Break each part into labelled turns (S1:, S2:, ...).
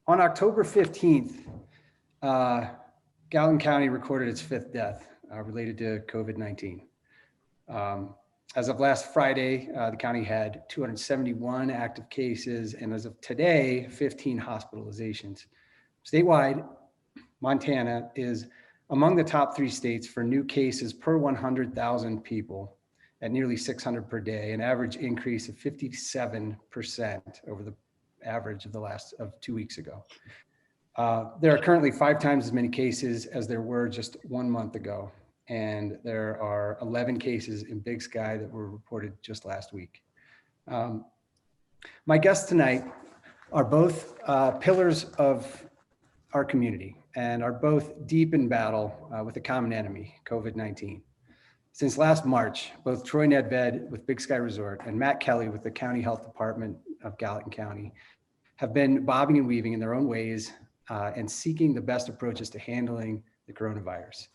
S1: On October 15th, Gallatin County recorded its 5th death related to COVID-19. As of last Friday, the county had 271 active cases, and as of today, 15 hospitalizations. Statewide, Montana is among the top 3 states for new cases per 100,000 people at nearly 600 per day, an average increase of 57% over the average of 2 weeks ago. There are currently 5 times as many cases as there were just 1 month ago. And there are 11 cases in Big Sky that were reported just last week. My guests tonight are both pillars of our community and are both deep in battle with a common enemy, COVID-19. Since last March, both Troy Nedved with Big Sky Resort and Matt Kelley with the County Health Department of Gallatin County have been bobbing and weaving in their own ways and seeking the best approaches to handling the coronavirus.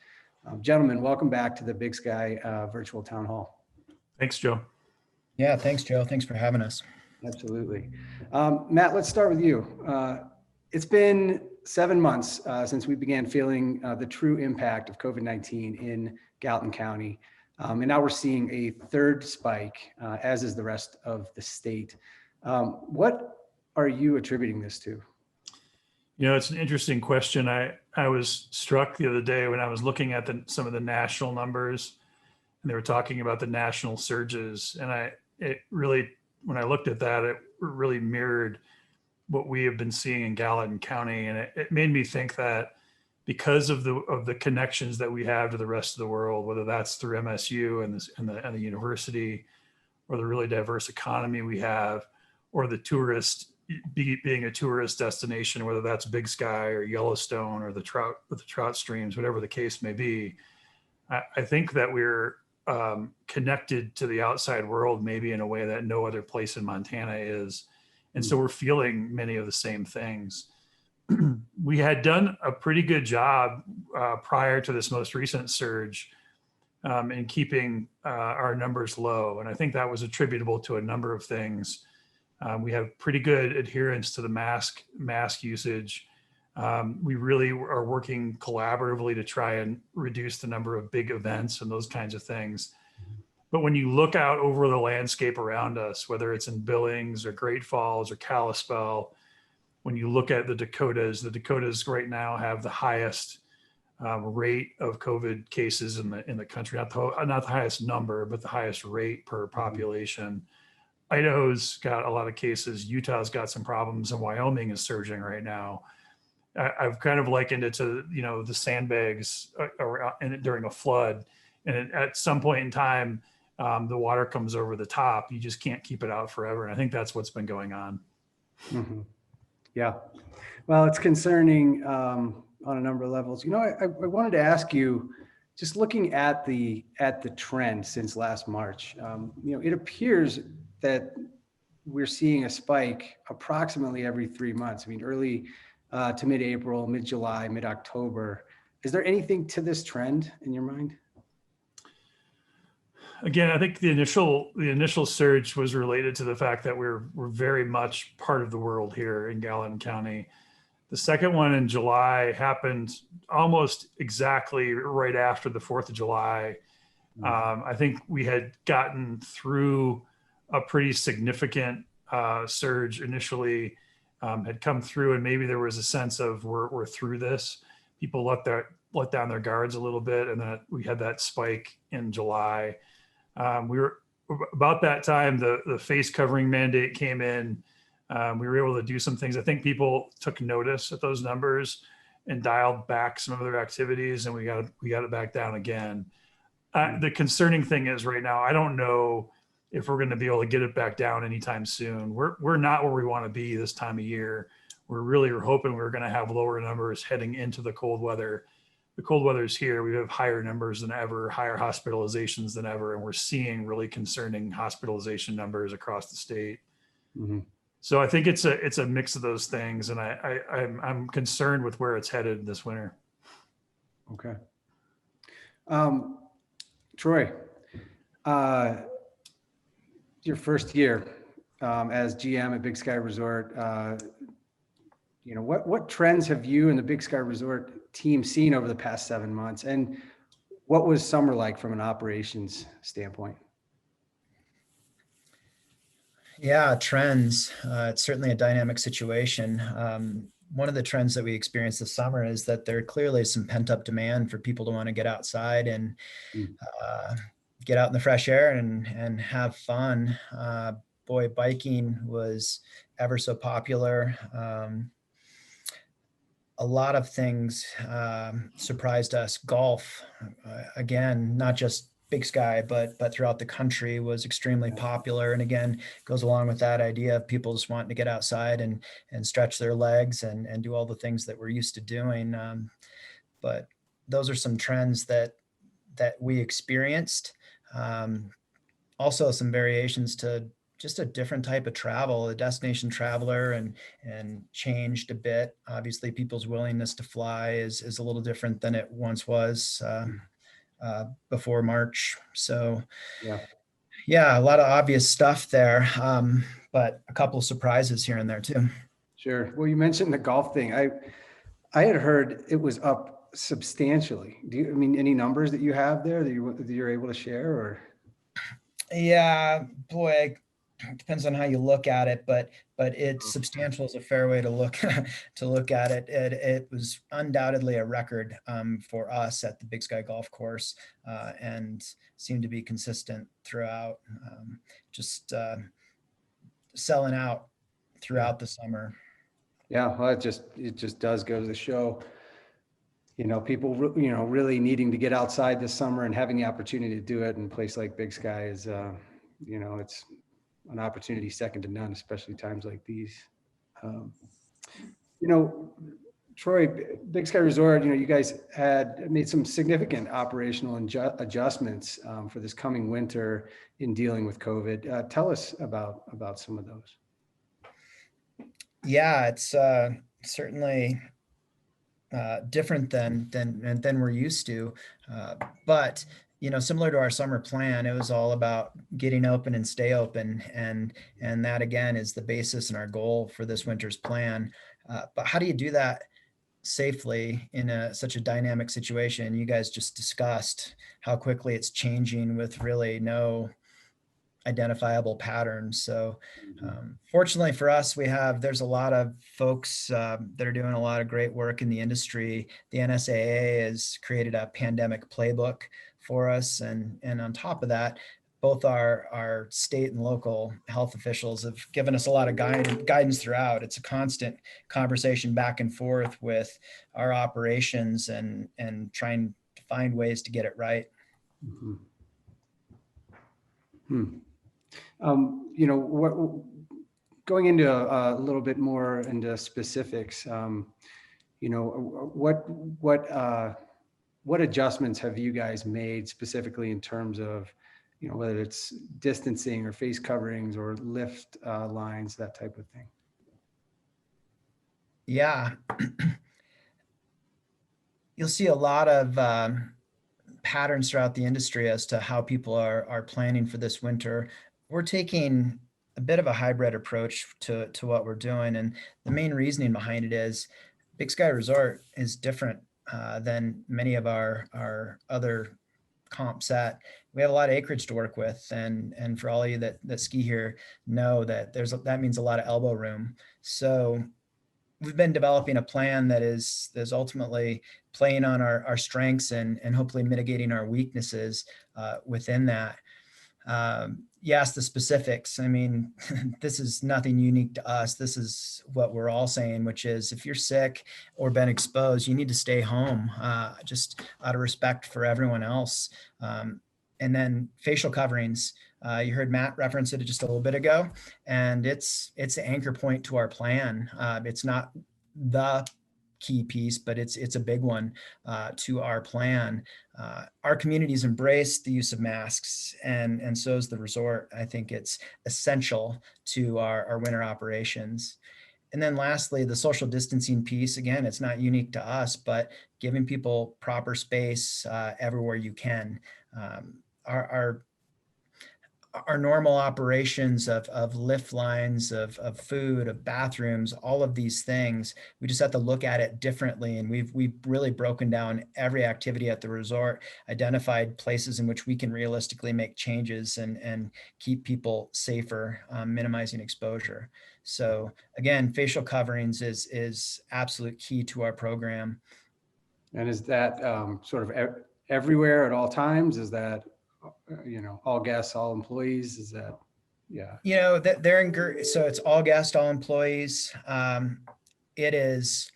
S1: Gentlemen, welcome back to the Big Sky virtual town hall.
S2: Thanks, Joe.
S3: Yeah, thanks, Joe. Thanks for having us.
S1: Absolutely. Matt, let's start with you. It's been 7 months since we began feeling the true impact of COVID-19 in Gallatin County. And now we're seeing a 3rd spike, as is the rest of the state. What are you attributing this to?
S2: You know, it's an interesting question. I was struck the other day when I was looking at some of the national numbers, and they were talking about the national surges. And when I looked at that, it really mirrored what we have been seeing in Gallatin County. And it made me think that because of the connections that we have to the rest of the world, whether that's through MSU and the university, or the really diverse economy we have, or the being a tourist destination, whether that's Big Sky or Yellowstone or the trout streams, whatever the case may be, I think that we're connected to the outside world maybe in a way that no other place in Montana is. And so we're feeling many of the same things. We had done a pretty good job prior to this most recent surge in keeping our numbers low. And I think that was attributable to a number of things. We have pretty good adherence to the mask usage. We really are working collaboratively to try and reduce the number of big events and those kinds of things. But when you look out over the landscape around us, whether it's in Billings or Great Falls or Kalispell, when you look at the Dakotas right now have the highest rate of COVID cases in the country, not the highest number, but the highest rate per population. Idaho's got a lot of cases. Utah's got some problems, and Wyoming is surging right now. I've kind of likened it to, the sandbags during a flood. And at some point in time, the water comes over the top. You just can't keep it out forever. And I think that's what's been going on.
S1: Mm-hmm. Yeah. Well, it's concerning on a number of levels. I wanted to ask you, just looking at the trend since last March, it appears that we're seeing a spike approximately every 3 months. I mean, early to mid-April, mid-July, mid-October. Is there anything to this trend in your mind?
S2: Again, I think the initial surge was related to the fact that we're very much part of the world here in Gallatin County. The second one in July happened almost exactly right after the 4th of July. I think we had gotten through a pretty significant surge initially, had come through, and maybe there was a sense of we're through this. People let down their guards a little bit, and then we had that spike in July. We were about that time, the face covering mandate came in. We were able to do some things. I think people took notice at those numbers and dialed back some of their activities, and we got it back down again. The concerning thing is right now, I don't know if we're going to be able to get it back down anytime soon. We're not where we want to be this time of year. We're hoping we're going to have lower numbers heading into the cold weather. The cold weather is here. We have higher numbers than ever, higher hospitalizations than ever, and we're seeing really concerning hospitalization numbers across the state. Mm-hmm. So I think it's a mix of those things, and I'm concerned with where it's headed this winter.
S1: Okay. Troy, your first year as GM at Big Sky Resort, what trends have you and the Big Sky Resort team seen over the past 7 months? And what was summer like from an operations standpoint?
S3: Yeah, trends. It's certainly a dynamic situation. One of the trends that we experienced this summer is that there clearly is some pent up demand for people to want to get outside and
S1: Mm.
S3: uh, get out in the fresh air and have fun. Boy, biking was ever so popular. A lot of things surprised us. Golf, again, not just Big Sky, but throughout the country was extremely popular. And again, goes along with that idea of people just wanting to get outside and stretch their legs and do all the things that we're used to doing. But those are some trends that we experienced. Um, Also, some variations to just a different type of travel, a destination traveler, and changed a bit. Obviously, people's willingness to fly is a little different than it once was before March. So,
S1: Yeah,
S3: yeah, a lot of obvious stuff there, but a couple of surprises here and there too.
S1: sure. Well, you mentioned the golf thing. I had heard it was up substantially. I mean, any numbers that you have there that you're able to share, or?
S3: Yeah, boy, depends on how you look at it, but it's substantial is a fair way to look to look at it. It was undoubtedly a record for us at the Big Sky Golf Course, and seemed to be consistent throughout. Just selling out throughout the summer.
S1: Yeah, well, it just does go to the show, people, really needing to get outside this summer and having the opportunity to do it in a place like Big Sky is, it's an opportunity second to none, especially times like these. Um, you know, Troy, Big Sky Resort, you guys had made some significant operational adjustments for this coming winter in dealing with COVID. Tell us about some of those.
S3: Yeah, it's certainly different than we're used to. But similar to our summer plan, it was all about getting open and stay open, and that again is the basis and our goal for this winter's plan. But how do you do that safely in such a dynamic situation? You guys just discussed how quickly it's changing with really no identifiable patterns. So fortunately for us, there's a lot of folks that are doing a lot of great work in the industry. The NSAA has created a pandemic playbook for us. And on top of that, both our state and local health officials have given us a lot of guidance throughout. It's a constant conversation back and forth with our operations and trying to find ways to get it right.
S1: Mhm. Hmm. What, going into a little bit more into specifics, what adjustments have you guys made specifically in terms of, whether it's distancing or face coverings or lift lines, that type of thing?
S3: Yeah. You'll see a lot of patterns throughout the industry as to how people are planning for this winter. We're taking a bit of a hybrid approach to what we're doing, and the main reasoning behind it is Big Sky Resort is different than many of our other comp set. We have a lot of acreage to work with, and for all of you that ski here know that that means a lot of elbow room. So we've been developing a plan that is ultimately playing on our strengths and hopefully mitigating our weaknesses within that. You asked the specifics. I mean, this is nothing unique to us. This is what we're all saying, which is if you're sick or been exposed, you need to stay home, just out of respect for everyone else. And then facial coverings. You heard Matt reference it just a little bit ago, and it's the anchor point to our plan. It's not the key piece, but it's a big one to our plan. Our communities embrace the use of masks, and so is the resort. I think it's essential to our winter operations. And then lastly, the social distancing piece. Again, it's not unique to us, but giving people proper space everywhere you can. Our our normal operations of lift lines, of food, of bathrooms, all of these things, we just have to look at it differently. And we've really broken down every activity at the resort, identified places in which we can realistically make changes and keep people safer, minimizing exposure. So again, facial coverings is absolute key to our program.
S1: And is that sort of everywhere at all times? Is that, all guests, all employees? Is that, yeah.
S3: That so it's all guests, all employees. It is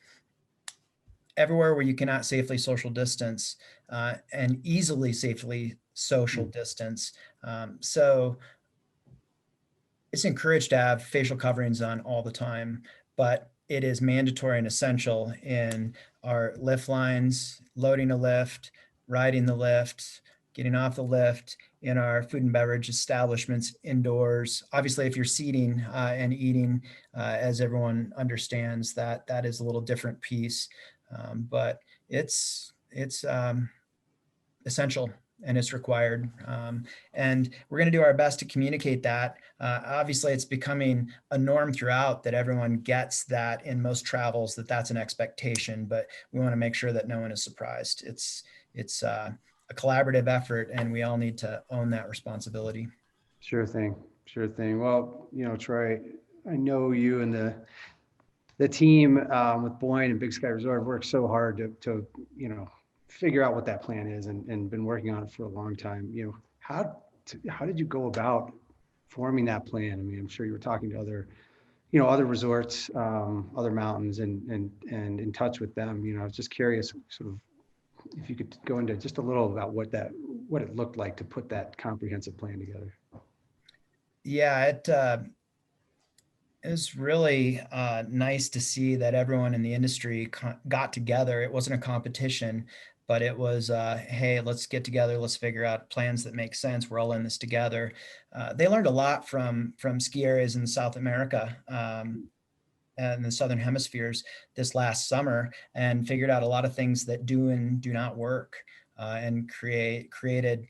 S3: everywhere where you cannot safely social distance and easily safely social distance. So it's encouraged to have facial coverings on all the time, but it is mandatory and essential in our lift lines, loading a lift, riding the lift, getting off the lift, in our food and beverage establishments indoors. Obviously, if you're seating and eating, as everyone understands, that is a little different piece, but it's essential and it's required. And we're going to do our best to communicate that. Obviously, it's becoming a norm throughout that everyone gets that in most travels, that's an expectation, but we want to make sure that no one is surprised. It's a collaborative effort and we all need to own that responsibility.
S1: Sure thing. Sure thing. Well, Troy, I know you and the team with Boyne and Big Sky Resort have worked so hard to figure out what that plan is and been working on it for a long time. How did you go about forming that plan? I mean, I'm sure you were talking to other resorts, other mountains and in touch with them. I was just curious sort of if you could go into just a little about what it looked like to put that comprehensive plan together.
S3: Yeah, it was really nice to see that everyone in the industry got together. It wasn't a competition, but it was, hey, let's get together. Let's figure out plans that make sense. We're all in this together. They learned a lot from ski areas in South America and the Southern hemispheres this last summer, and figured out a lot of things that do and do not work, and created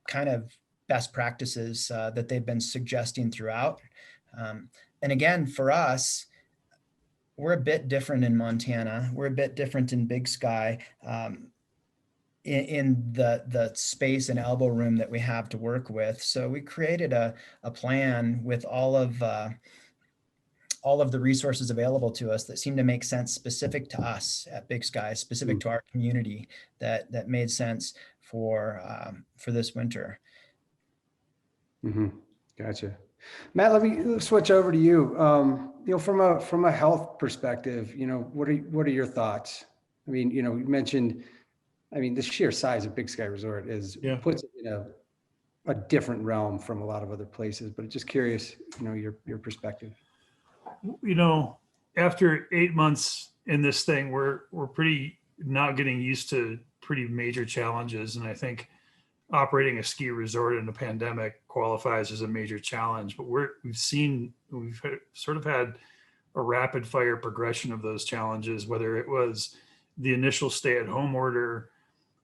S3: kind of best practices that they've been suggesting throughout. And again, for us, we're a bit different in Montana. We're a bit different in Big Sky, in the space and elbow room that we have to work with. So we created a plan with all of the resources available to us that seemed to make sense specific to us at Big Sky, specific to our community, that made sense for this winter.
S1: Mm-hmm. Gotcha. Matt, let me switch over to you. From a health perspective, what are your thoughts? I mean, you mentioned, the sheer size of Big Sky Resort puts it in a different realm from a lot of other places, but just curious, your perspective.
S2: After 8 months in this thing, we're pretty now getting used to pretty major challenges. And I think operating a ski resort in a pandemic qualifies as a major challenge, but we've sort of had a rapid fire progression of those challenges, whether it was the initial stay-at-home order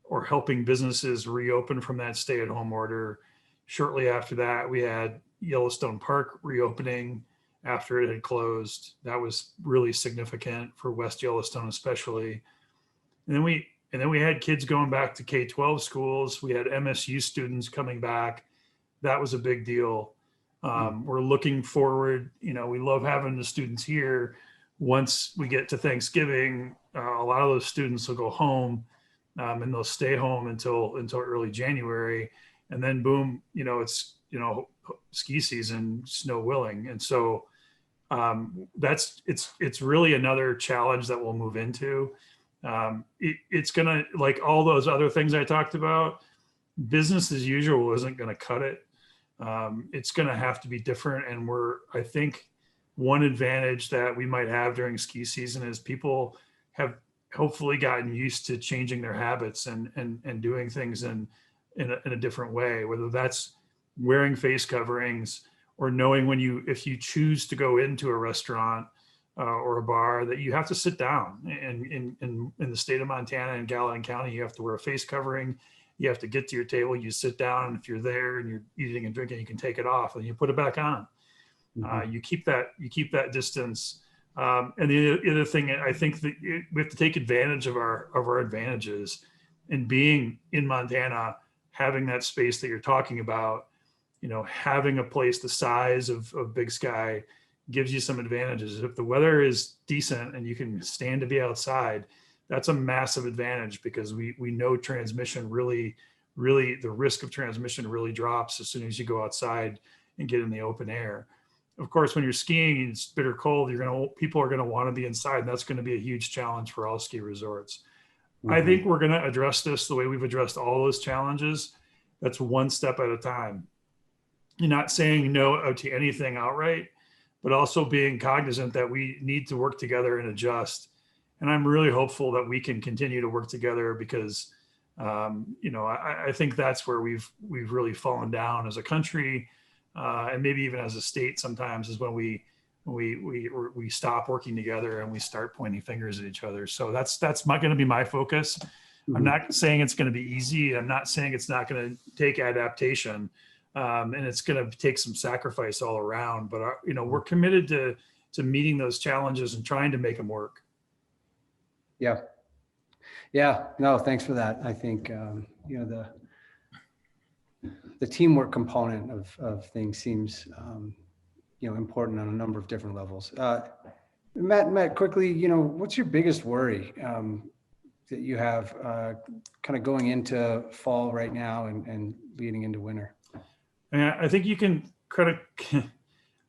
S2: or helping businesses reopen from that stay-at-home order. Shortly after that, we had Yellowstone Park reopening after it had closed. That was really significant for West Yellowstone, especially. And then we had kids going back to K-12 schools. We had MSU students coming back. That was a big deal. We're looking forward. We love having the students here. Once we get to Thanksgiving, a lot of those students will go home, and they'll stay home until early January. And then boom, it's ski season, snow willing. And so it's really another challenge that we'll move into. It's gonna, like all those other things I talked about, business as usual isn't gonna cut it. It's gonna have to be different. And I think one advantage that we might have during ski season is people have hopefully gotten used to changing their habits and doing things in a different way, whether that's wearing face coverings or knowing if you choose to go into a restaurant or a bar, that you have to sit down. And in the state of Montana and Gallatin County, you have to wear a face covering. You have to get to your table, you sit down, and if you're there and you're eating and drinking, you can take it off and you put it back on. You keep that distance. And the other thing, I think that we have to take advantage of our advantages. And being in Montana, having that space that you're talking about, having a place the size of Big Sky gives you some advantages. If the weather is decent and you can stand to be outside, that's a massive advantage, because we know transmission really, the risk of transmission really drops as soon as you go outside and get in the open air. Of course, when you're skiing and it's bitter cold, people are going to want to be inside, and that's going to be a huge challenge for all ski resorts. I think we're going to address this the way we've addressed all those challenges. That's one step at a time. You're not saying no to anything outright, but also being cognizant that we need to work together and adjust. And I'm really hopeful that we can continue to work together, because, I think that's where we've really fallen down as a country, and maybe even as a state sometimes, is when we stop working together and we start pointing fingers at each other. So that's going to be my focus. I'm not saying it's going to be easy. I'm not saying it's not going to take adaptation, and it's going to take some sacrifice all around. But we're committed to meeting those challenges and trying to make them work.
S1: Yeah. No, thanks for that. I think the teamwork component of things seems important on a number of different levels. Matt, quickly, what's your biggest worry that you have kind of going into fall right now and leading into winter?
S2: I think you can I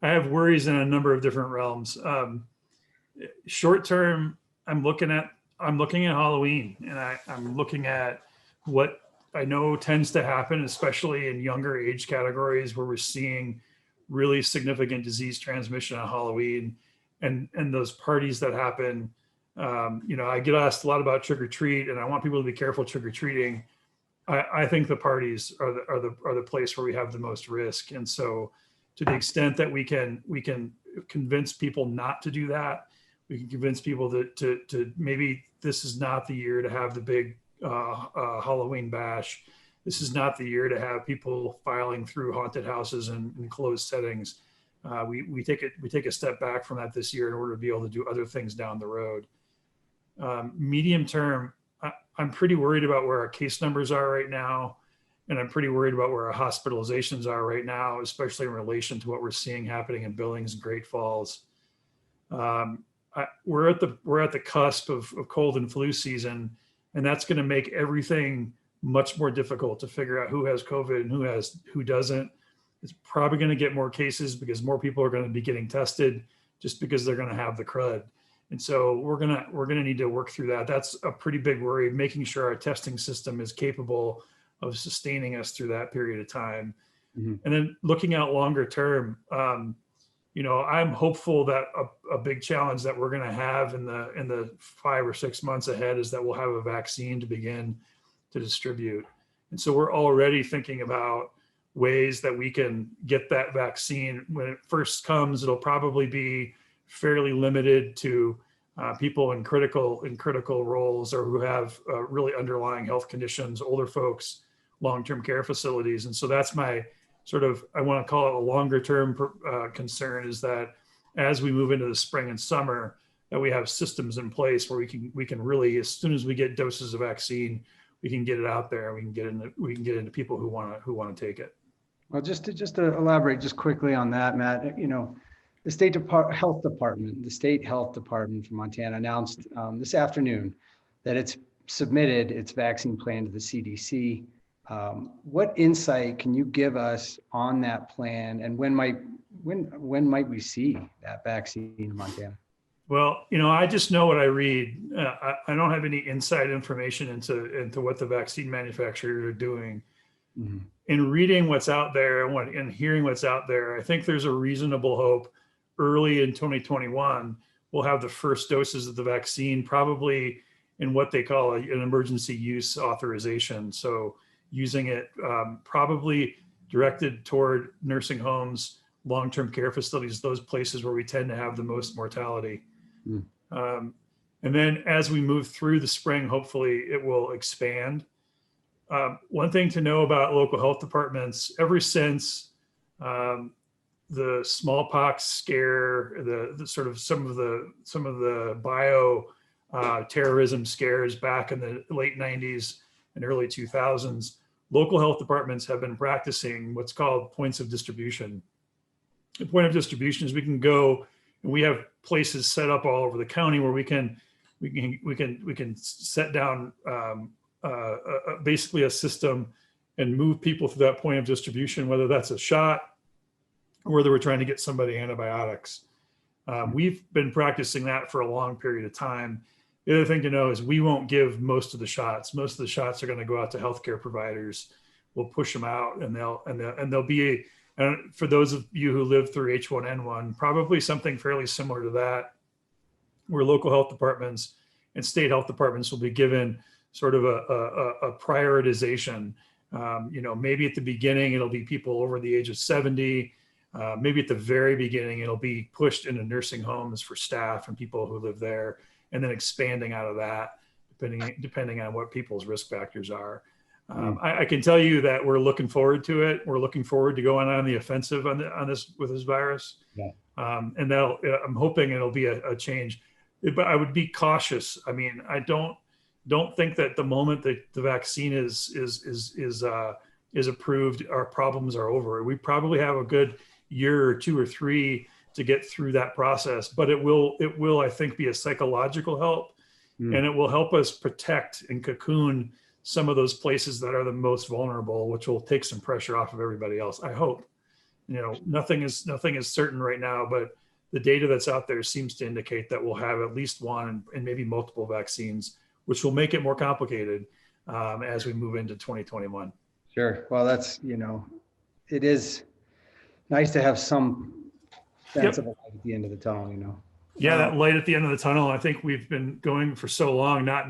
S2: have worries in a number of different realms. Short term, I'm looking at Halloween, and I'm looking at what I know tends to happen, especially in younger age categories, where we're seeing really significant disease transmission on Halloween, and those parties that happen. I get asked a lot about trick or treat, and I want people to be careful trick or treating. I think the parties are the place where we have the most risk, and so to the extent that we can convince people not to do that, we can convince people that to maybe this is not the year to have the big Halloween bash. This is not the year to have people filing through haunted houses and closed settings. We take a step back from that this year in order to be able to do other things down the road. Medium term, I'm pretty worried about where our case numbers are right now, and I'm pretty worried about where our hospitalizations are right now, especially in relation to what we're seeing happening in Billings and Great Falls. We're at the cusp of cold and flu season, and that's going to make everything much more difficult to figure out who has COVID and who doesn't. It's probably going to get more cases because more people are going to be getting tested, just because they're going to have the crud. And so we're gonna need to work through that. That's a pretty big worry, making sure our testing system is capable of sustaining us through that period of time. And then looking out longer term, I'm hopeful that a big challenge that we're going to have in the 5 or 6 months ahead is that we'll have a vaccine to begin to distribute. And so we're already thinking about ways that we can get that vaccine. When it first comes, it'll probably be fairly limited to people in critical roles, or who have really underlying health conditions, older folks, long-term care facilities. And so that's my I want to call it a longer term concern, is that as we move into the spring and summer, that we have systems in place where we can really, as soon as we get doses of vaccine, we can get it out there, and we can get into people who want to take it.
S1: Well, just to elaborate just quickly on that, Matt, the state health department from Montana announced this afternoon that it's submitted its vaccine plan to the CDC. What insight can you give us on that plan, and when might we see that vaccine in Montana?
S2: Well, I just know what I read. I don't have any inside information into what the vaccine manufacturers are doing. In reading what's out there and hearing what's out there, I think there's a reasonable hope early in 2021 we'll have the first doses of the vaccine, probably in what they call an emergency use authorization. So using it probably directed toward nursing homes, long-term care facilities, those places where we tend to have the most mortality. And then as we move through the spring, hopefully it will expand. One thing to know about local health departments, ever since the smallpox scare, the sort of some of the bio terrorism scares back in the late 90s and early 2000s, local health departments have been practicing what's called points of distribution. The point of distribution is we can go and we have places set up all over the county where we can set down basically a system and move people through that point of distribution, whether that's a shot or whether we're trying to get somebody antibiotics. We've been practicing that for a long period of time. The other thing to know is we won't give most of the shots. Most of the shots are going to go out to healthcare providers. We'll push them out, and they'll be for those of you who lived through H1N1, probably something fairly similar to that, where local health departments and state health departments will be given sort of a prioritization. Maybe at the beginning it'll be people over the age of 70. Maybe at the very beginning it'll be pushed into nursing homes for staff and people who live there, and then expanding out of that, depending on what people's risk factors are. I can tell you that we're looking forward to it. We're looking forward to going on the offensive on this with this virus.
S1: Yeah.
S2: And I'm hoping it'll be a change, but I would be cautious. I mean, I don't think that the moment that the vaccine is approved, our problems are over. We probably have a good year or 2 or 3 to get through that process, but it will, I think, be a psychological help, and it will help us protect and cocoon some of those places that are the most vulnerable, which will take some pressure off of everybody else. I hope. Nothing is certain right now, but the data that's out there seems to indicate that we'll have at least one and maybe multiple vaccines, which will make it more complicated as we move into 2021.
S1: Sure. Well, that's, it is nice to have some sense of a light at the end of the tunnel,
S2: Yeah, that light at the end of the tunnel. I think we've been going for so long, not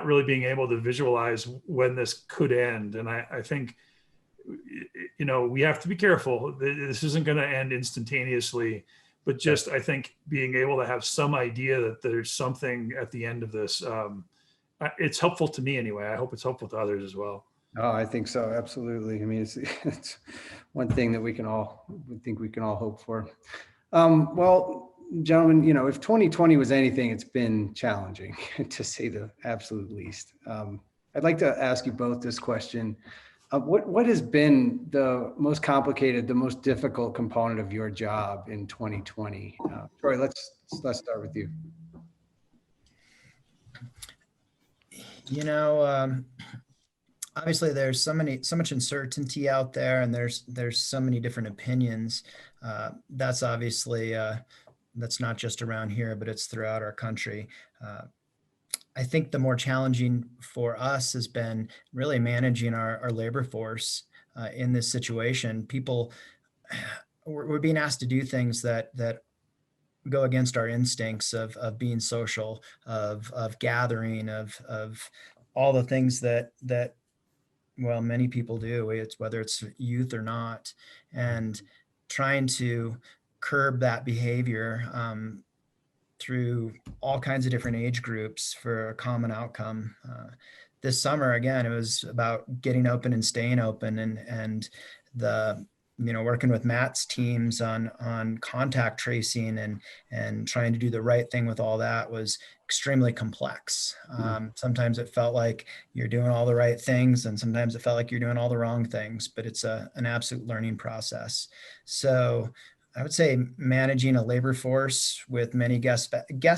S2: really being able to visualize when this could end. And I think, we have to be careful. This isn't going to end instantaneously, but just, I think, being able to have some idea that there's something at the end of this, it's helpful to me anyway. I hope it's helpful to others as well.
S1: Oh, I think so. Absolutely. I mean, it's one thing that we can all hope for. Well, gentlemen, if 2020 was anything, it's been challenging to say the absolute least. I'd like to ask you both this question. What has been the most complicated, the most difficult component of your job in 2020? Troy, let's start with you.
S3: Obviously there's so much uncertainty out there, and there's so many different opinions. That's obviously, that's not just around here, but it's throughout our country. I think the more challenging for us has been really managing our labor force in this situation. We're being asked to do things that go against our instincts of being social, of gathering, of all the things that many people do. It's whether it's youth or not, and trying to curb that behavior through all kinds of different age groups for a common outcome. This summer, again, it was about getting open and staying open, and working with Matt's teams on contact tracing and trying to do the right thing with all that was extremely complex. Sometimes it felt like you're doing all the right things, and sometimes it felt like you're doing all the wrong things, but it's an absolute learning process. So I would say managing a labor force with many guests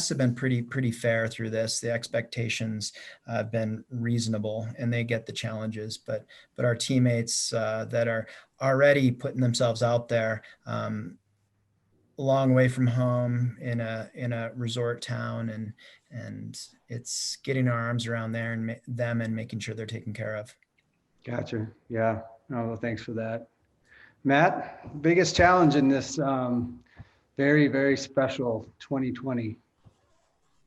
S3: have been pretty fair through this. The expectations have been reasonable, and they get the challenges. But our teammates that are already putting themselves out there, a long way from home in a resort town, and it's getting our arms around them and making sure they're taken care of.
S1: Gotcha. Yeah. Oh, well, thanks for that. Matt, biggest challenge in this very, very special 2020?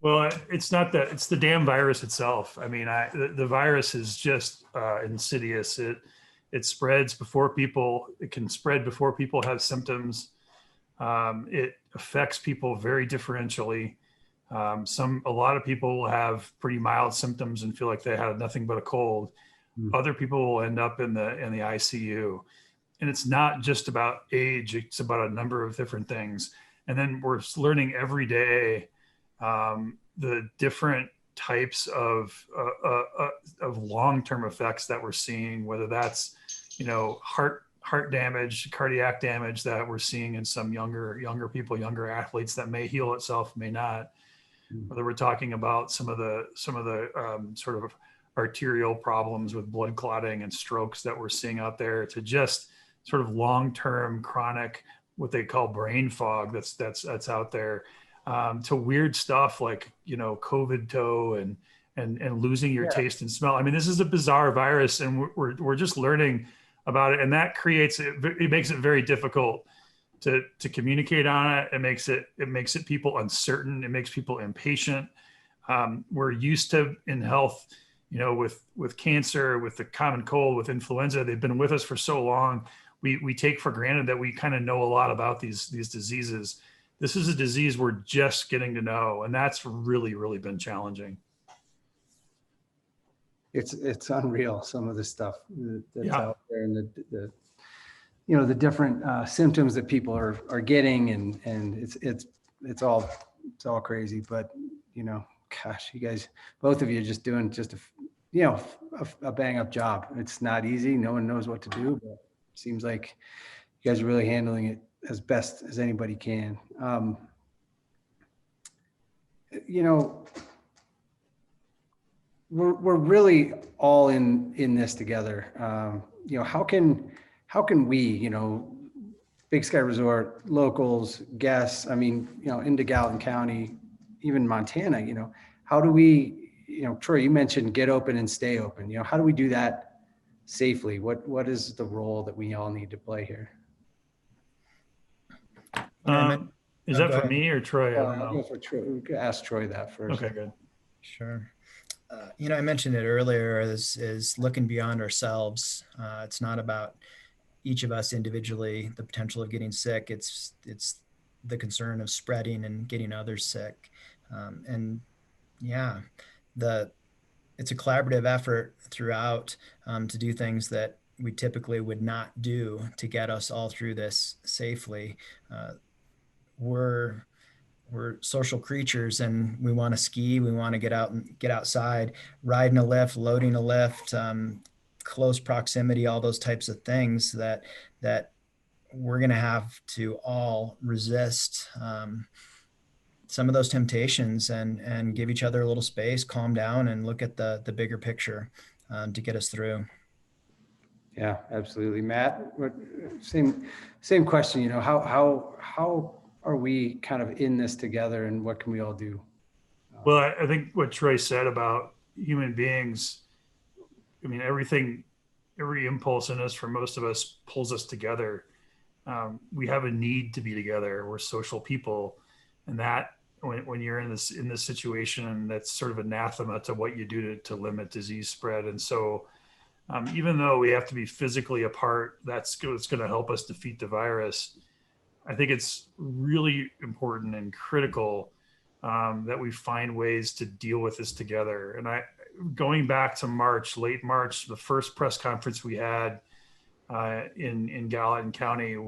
S2: Well, it's not that, it's the damn virus itself. I mean, the virus is just insidious. It spreads before people, it can spread before people have symptoms. It affects people very differentially. A lot of people will have pretty mild symptoms and feel like they had nothing but a cold.
S1: Mm.
S2: other people will end up in the ICU. And it's not just about age, it's about a number of different things. And then we're learning every day the different types of long-term effects that we're seeing, whether that's, heart damage, cardiac damage that we're seeing in some younger people, younger athletes that may heal itself, may not. Whether we're talking about some of the sort of arterial problems with blood clotting and strokes that we're seeing out there, to just sort of long-term chronic, what they call brain fog that's out there, to weird stuff like, COVID toe and losing your taste and smell. I mean, this is a bizarre virus, and we're just learning about it, and that makes it very difficult to communicate on it. It makes it people uncertain. It makes people impatient. We're used to, in health, with cancer, with the common cold, with influenza, they've been with us for so long. We take for granted that we kind of know a lot about these diseases. This is a disease we're just getting to know, and that's really, really been challenging.
S1: It's unreal, some of the stuff that's
S2: Yeah.
S1: out there, and the different symptoms that people are getting, and it's all crazy. But gosh, you guys, both of you, are just doing a bang up job. It's not easy. No one knows what to do, but it seems like you guys are really handling it as best as anybody can. We're really all in this together. How can we, Big Sky Resort, locals, guests, into Gallatin County, even Montana, how do we, Troy, you mentioned get open and stay open. How do we do that safely? What is the role that we all need to play here?
S2: Is that for me or Troy? I don't know.
S1: I'll go for Troy. We could ask Troy that first.
S2: Okay, good.
S3: Sure. I mentioned it earlier, is looking beyond ourselves. It's not about each of us individually, the potential of getting sick. It's the concern of spreading and getting others sick. It's a collaborative effort throughout to do things that we typically would not do to get us all through this safely. We're social creatures, and we want to ski. We want to get out and get outside, riding a lift, loading a lift, close proximity, all those types of things that we're going to have to all resist some of those temptations and give each other a little space, calm down, and look at the bigger picture to get us through.
S1: Yeah, absolutely. Matt, same question, how are we kind of in this together, and what can we all do?
S2: Well, I think what Troy said about human beings, every impulse in us, for most of us, pulls us together. We have a need to be together. We're social people. And that when you're in this situation, that's sort of anathema to what you do to limit disease spread. And so even though we have to be physically apart, it's going to help us defeat the virus. I think it's really important and critical that we find ways to deal with this together. And going back to late March, the first press conference we had in Gallatin County, it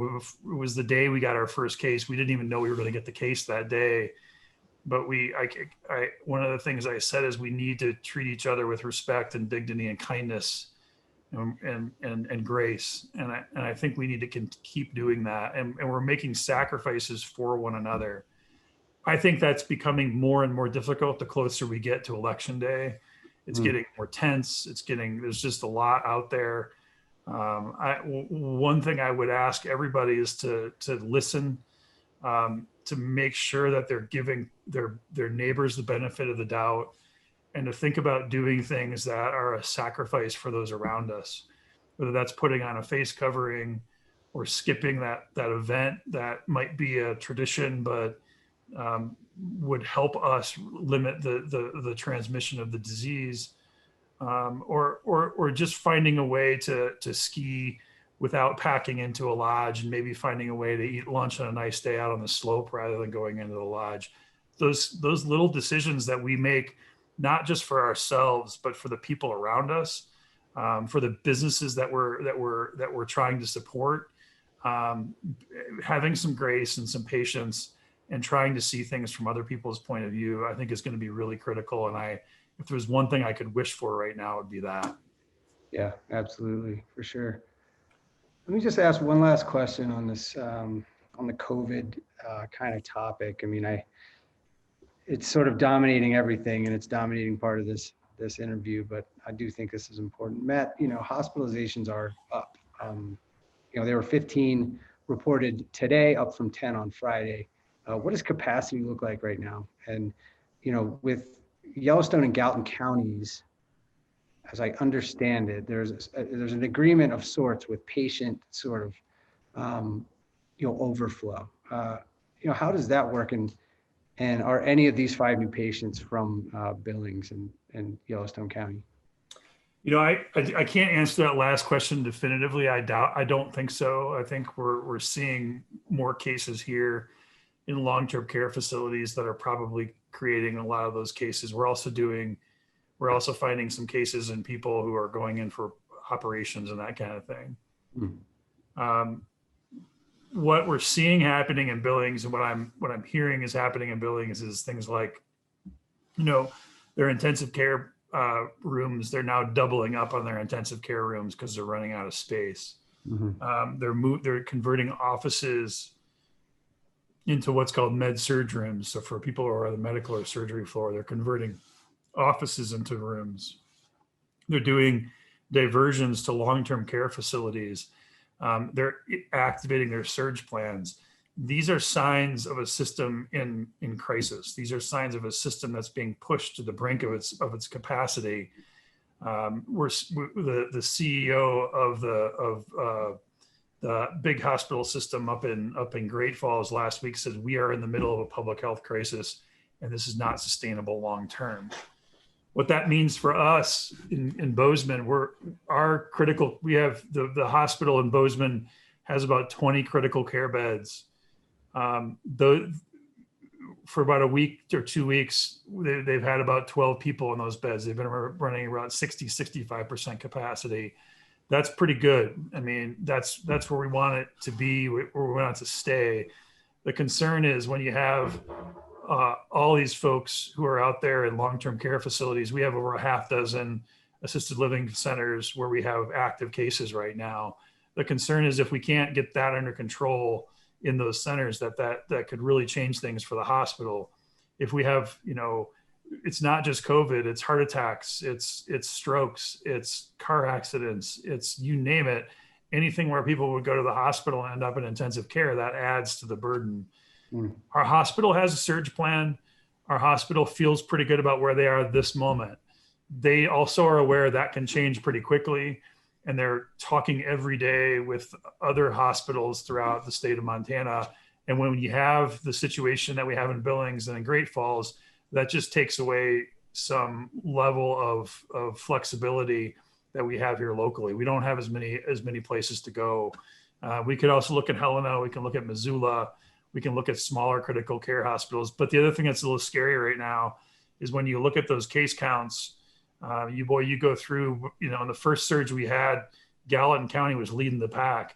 S2: was the day we got our first case. We didn't even know we were going to get the case that day. But one of the things I said is we need to treat each other with respect and dignity and kindness and grace. And I think we need to keep doing that. And we're making sacrifices for one another. I think that's becoming more and more difficult the closer we get to Election Day. It's getting more tense. There's just a lot out there. One thing I would ask everybody is to listen, to make sure that they're giving their neighbors the benefit of the doubt, and to think about doing things that are a sacrifice for those around us, whether that's putting on a face covering or skipping that event that might be a tradition, but would help us limit the transmission of the disease, or just finding a way to ski without packing into a lodge, and maybe finding a way to eat lunch on a nice day out on the slope rather than going into the lodge. Those little decisions that we make, not just for ourselves, but for the people around us, for the businesses that we're trying to support, having some grace and some patience and trying to see things from other people's point of view, I think is going to be really critical. And if there was one thing I could wish for right now, it would be that.
S1: Yeah, absolutely, for sure. Let me just ask one last question on this, on the COVID kind of topic. I mean, it's sort of dominating everything, and it's dominating part of this interview, but I do think this is important. Matt, hospitalizations are up. There were 15 reported today, up from 10 on Friday. What does capacity look like right now? And, with Yellowstone and Gallatin counties, as I understand it, there's an agreement of sorts with patient sort of, overflow. How does that work? And are any of these 5 new patients from Billings and Yellowstone County?
S2: I can't answer that last question definitively. I don't think so. I think we're seeing more cases here in long-term care facilities that are probably creating a lot of those cases. We're also finding some cases in people who are going in for operations and that kind of thing. Mm. What we're seeing happening in Billings and what I'm hearing is happening in Billings is things like, their intensive care rooms, they're now doubling up on their intensive care rooms because they're running out of space. Mm-hmm. They're converting offices into what's called med surg rooms. So for people who are on the medical or surgery floor, they're converting offices into rooms. They're doing diversions to long-term care facilities. They're activating their surge plans. These are signs of a system in crisis. These are signs of a system that's being pushed to the brink of its capacity. The CEO of the big hospital system up in Great Falls last week said, we are in the middle of a public health crisis, and this is not sustainable long term. What that means for us in Bozeman, we have the hospital in Bozeman has about 20 critical care beds. For about a week or 2 weeks, they've had about 12 people in those beds. They've been running around 65% capacity. That's pretty good. I mean, that's where we want it to be, where we want it to stay. The concern is when you have all these folks who are out there in long-term care facilities. We have over a half dozen assisted living centers where we have active cases right now. The concern is if we can't get that under control in those centers, that could really change things for the hospital. If we have, it's not just COVID, it's heart attacks, it's strokes, it's car accidents, it's you name it, anything where people would go to the hospital and end up in intensive care, that adds to the burden. Our hospital has a surge plan. Our hospital feels pretty good about where they are at this moment. They also are aware that can change pretty quickly. And they're talking every day with other hospitals throughout the state of Montana. And when you have the situation that we have in Billings and in Great Falls, that just takes away some level of flexibility that we have here locally. We don't have as many places to go. We could also look at Helena. We can look at Missoula. We can look at smaller critical care hospitals. But the other thing that's a little scary right now is when you look at those case counts, you go through, in the first surge we had, Gallatin County was leading the pack.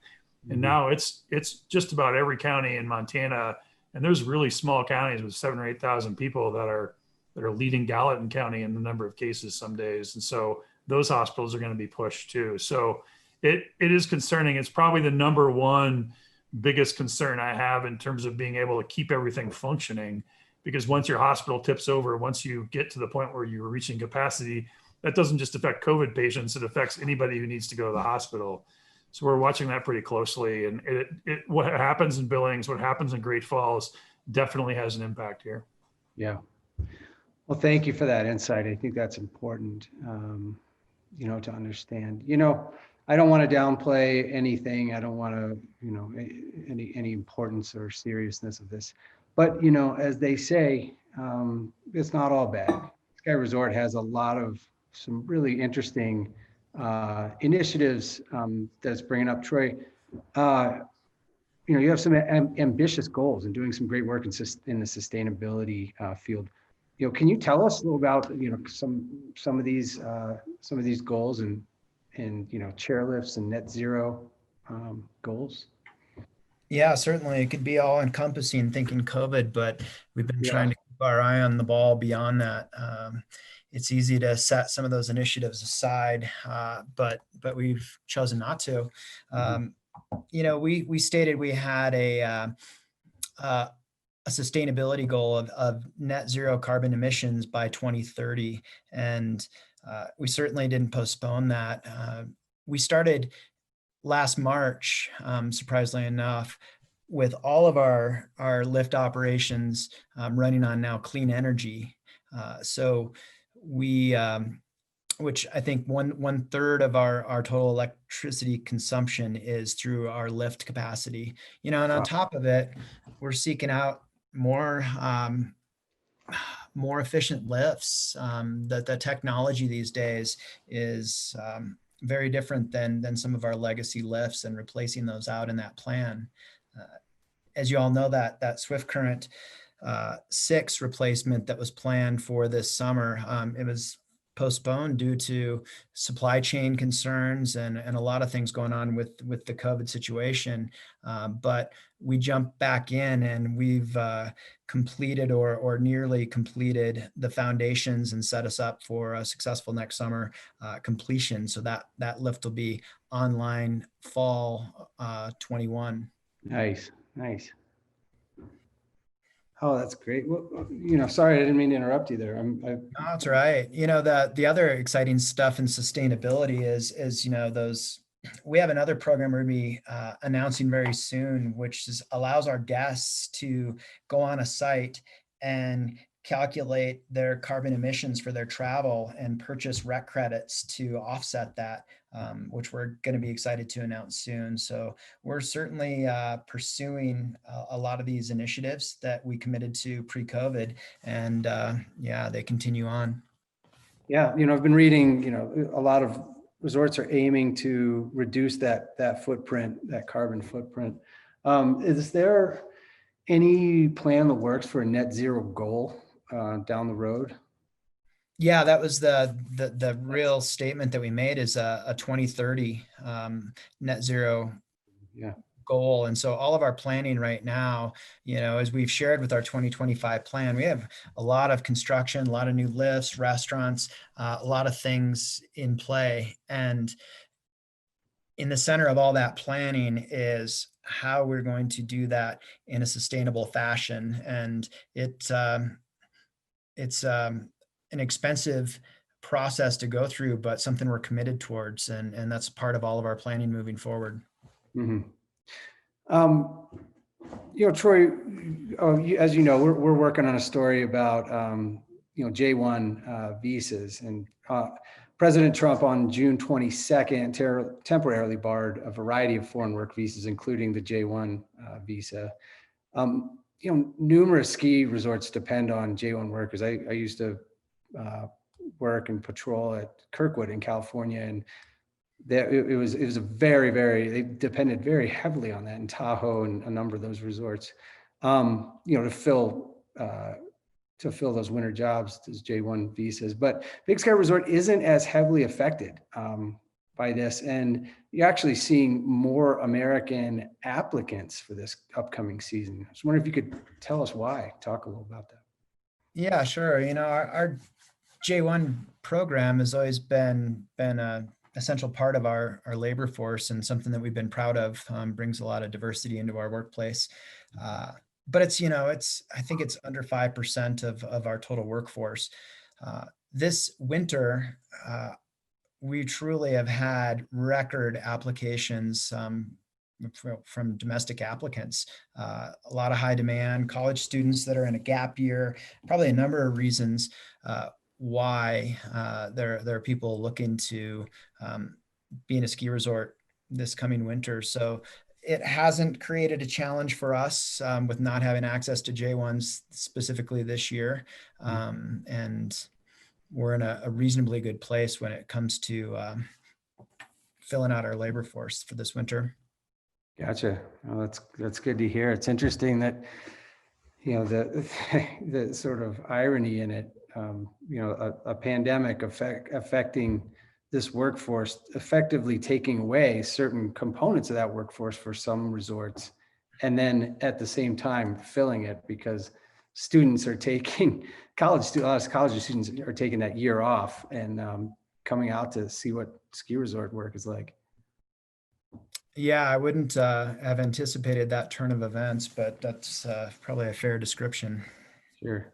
S2: And now it's just about every county in Montana. And there's really small counties with 7,000 or 8,000 people that are leading Gallatin County in the number of cases some days. And so those hospitals are going to be pushed too. So it is concerning. It's probably the number one biggest concern I have in terms of being able to keep everything functioning, because once your hospital tips over, once you get to the point where you're reaching capacity, that doesn't just affect COVID patients, it affects anybody who needs to go to the hospital. So we're watching that pretty closely. And what happens in Billings, what happens in Great Falls definitely has an impact here.
S1: Yeah. Well, thank you for that insight. I think that's important, to understand. I don't want to downplay anything. I don't want to, any importance or seriousness of this. But, as they say, it's not all bad. Sky Resort has a lot of some really interesting initiatives that's bringing up. Troy, you have some ambitious goals and doing some great work in the sustainability field. Can you tell us a little about some of these goals and in, chairlifts and net zero goals?
S3: Yeah, certainly. It could be all encompassing thinking COVID, but we've been
S1: Yeah.
S3: trying to keep our eye on the ball beyond that. It's easy to set some of those initiatives aside, but we've chosen not to. Um, we stated we had a sustainability goal of net zero carbon emissions by 2030, and we certainly didn't postpone that. We started last March, surprisingly enough, with all of our lift operations running on now clean energy. So we, which I think one third of our total electricity consumption is through our lift capacity. And on
S1: Wow.
S3: top of it, we're seeking out more efficient lifts. The technology these days is very different than some of our legacy lifts, and replacing those out in that plan. As you all know, that Swift Current 6 replacement that was planned for this summer, it was postponed due to supply chain concerns and a lot of things going on with the COVID situation. But we jumped back in, and we've completed or nearly completed the foundations and set us up for a successful next summer completion. So that lift will be online fall 21.
S1: Nice. Oh, that's great. Well, sorry, I didn't mean to interrupt you there.
S3: No, that's right. The other exciting stuff in sustainability is those. We have another program we're going to be announcing very soon, which allows our guests to go on a site and calculate their carbon emissions for their travel and purchase rec credits to offset that, which we're going to be excited to announce soon. So we're certainly pursuing a lot of these initiatives that we committed to pre-COVID, and they continue on.
S1: Yeah, I've been reading, a lot of resorts are aiming to reduce that footprint, that carbon footprint. Is there any plan that works for a net zero goal down the road?
S3: Yeah, that was the real statement that we made, is a 2030 net zero
S1: Yeah.
S3: goal. And so all of our planning right now, as we've shared with our 2025 plan, we have a lot of construction, a lot of new lifts, restaurants, a lot of things in play. And in the center of all that planning is how we're going to do that in a sustainable fashion. And it's an expensive process to go through, but something we're committed towards. And that's part of all of our planning moving forward.
S1: Mm-hmm. Troy, as you know, we're working on a story about, J1 visas, and President Trump on June 22nd temporarily barred a variety of foreign work visas, including the J1 visa. Numerous ski resorts depend on J1 workers. I used to work and patrol at Kirkwood in California, and it was a they depended very heavily on that in Tahoe and a number of those resorts, to fill those winter jobs, those J1 visas. But Big Sky Resort isn't as heavily affected by this, and you're actually seeing more American applicants for this upcoming season. I was wondering if you could tell us why. Talk a little about that.
S3: Yeah, sure. Our J1 program has always been a essential part of our labor force, and something that we've been proud of. Brings a lot of diversity into our workplace. But I think it's under 5% of our total workforce. This winter, we truly have had record applications from domestic applicants, a lot of high demand, college students that are in a gap year, probably a number of reasons why there are people looking to be in a ski resort this coming winter. So it hasn't created a challenge for us with not having access to J1s specifically this year. And we're in a reasonably good place when it comes to filling out our labor force for this winter.
S1: Gotcha. Well, that's good to hear. It's interesting that, the sort of irony in it, a pandemic affecting this workforce, effectively taking away certain components of that workforce for some resorts, and then at the same time filling it, because students are taking a lot of college students are taking that year off and coming out to see what ski resort work is like.
S3: Yeah, I wouldn't have anticipated that turn of events, but that's probably a fair description.
S1: Sure.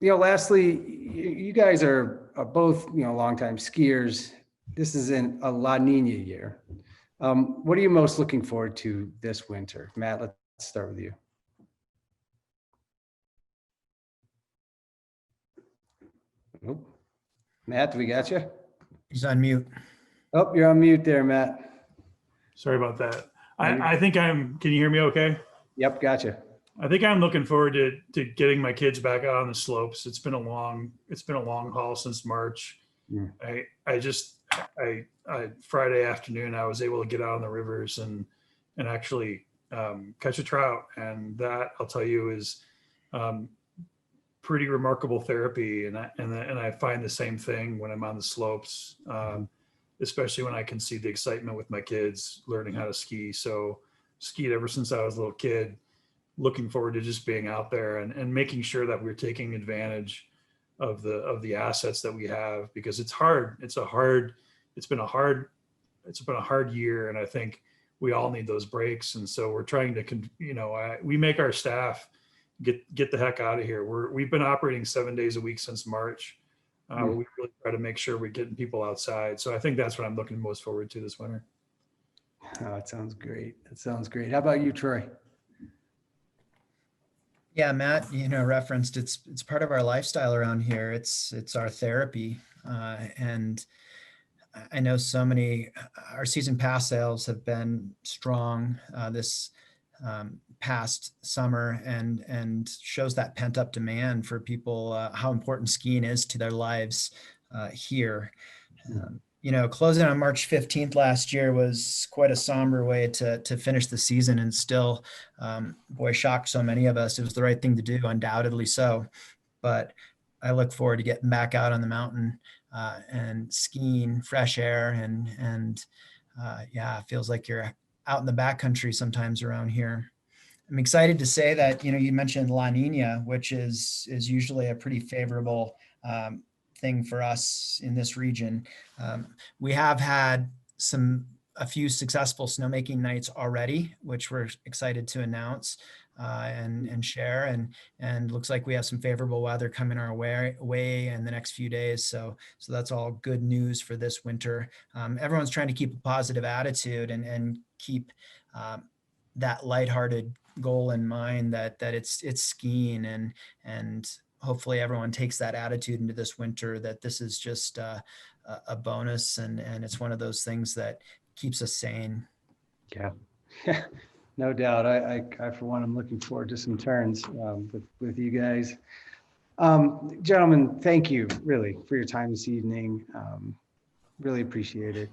S1: Lastly, you guys are both, longtime skiers. This is in a La Nina year. What are you most looking forward to this winter? Matt, let's start with you. Nope. Matt, we got you?
S3: He's on mute.
S1: Oh, you're on mute there, Matt.
S2: Sorry about that. I think can you hear me okay?
S1: Yep, gotcha.
S2: I think I'm looking forward to getting my kids back out on the slopes. It's been a long haul since March.
S1: Mm.
S2: I Friday afternoon, I was able to get out on the rivers and actually catch a trout. And that, I'll tell you, is pretty remarkable therapy. And I find the same thing when I'm on the slopes, especially when I can see the excitement with my kids learning how to ski. So skied ever since I was a little kid. Looking forward to just being out there and making sure that we're taking advantage of the assets that we have, because it's hard. It's been a hard year. And I think we all need those breaks. And so we're trying to, we make our staff get the heck out of here. We've been operating 7 days a week since March. We really try to make sure we're getting people outside. So I think that's what I'm looking most forward to this winter.
S1: Oh, it sounds great. That sounds great. How about you, Troy?
S3: Yeah, Matt, referenced it's part of our lifestyle around here. It's our therapy. And I know our season pass sales have been strong this past summer and shows that pent up demand for people, how important skiing is to their lives here. Closing on March 15th last year was quite a somber way to finish the season, and still, shocked so many of us. It was the right thing to do, undoubtedly so. But I look forward to getting back out on the mountain and skiing, fresh air, and it feels like you're out in the backcountry sometimes around here. I'm excited to say that, you mentioned La Nina, which is usually a pretty favorable thing for us in this region. We have had a few successful snowmaking nights already, which we're excited to announce and share. And looks like we have some favorable weather coming our way in the next few days. So that's all good news for this winter. Everyone's trying to keep a positive attitude and keep that lighthearted goal in mind that it's skiing, and hopefully everyone takes that attitude into this winter, that this is just a bonus and it's one of those things that keeps us sane.
S1: Yeah, no doubt. I for one, I'm looking forward to some turns with you guys. Gentlemen, thank you really for your time this evening. Really appreciate it.